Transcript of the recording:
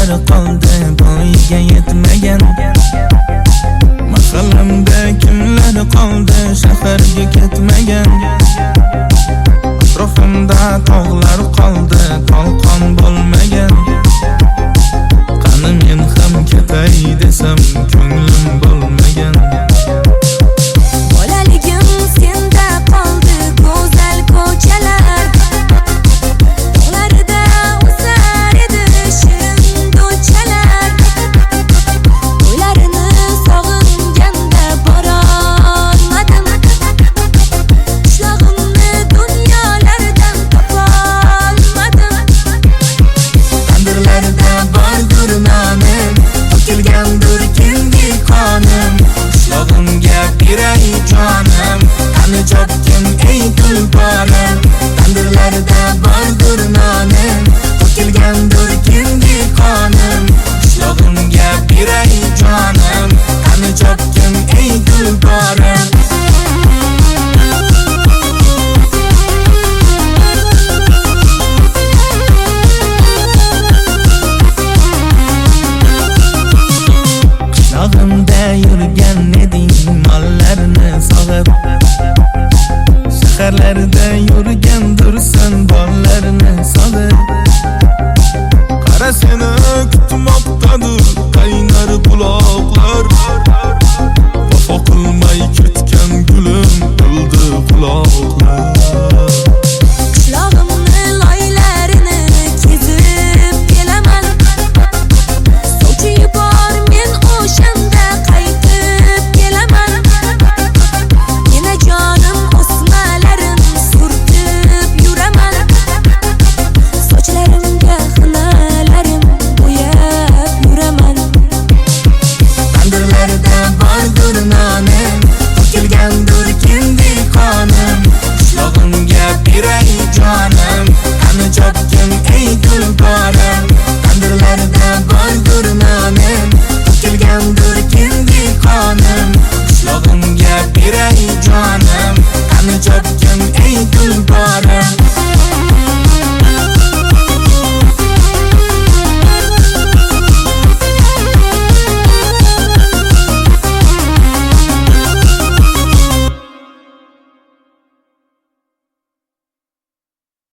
kunlari qoldi bo'yiga yetmagan. Mahallamda kimlar qoldi shaharga ketmagan. Atrofimda tog'lar qoldi tolqon bo'lmagan. Qani men ham ketay desam ko'nglim bo'lmagan. Bolaligim senda qoldi go'zal ko'chalar. Tog'larida o'sar edi shirin do'chalar. To'ylarini sog'inganda borolmadim. Qishlog'imni dunyolardan topolmadim. Tandirlarda bordur nonim, to'kilgandur kingi qonim. Qishlog'imga beray jonim, qani chopkim ey tulporim. Tandirlarda bordur nonim, to'kilgandur kingi qonim. Qishlog'imga beray jonim, qani chopkim ey tulporim. Qishlog'imda yurgan eding mollarni sog'ib, shaharlarda yurgandursan bollarni solib. Qara seni kutmoqdadir qaynar buloqlar, vafo qilmay ketgan gulim o'ldi quloq.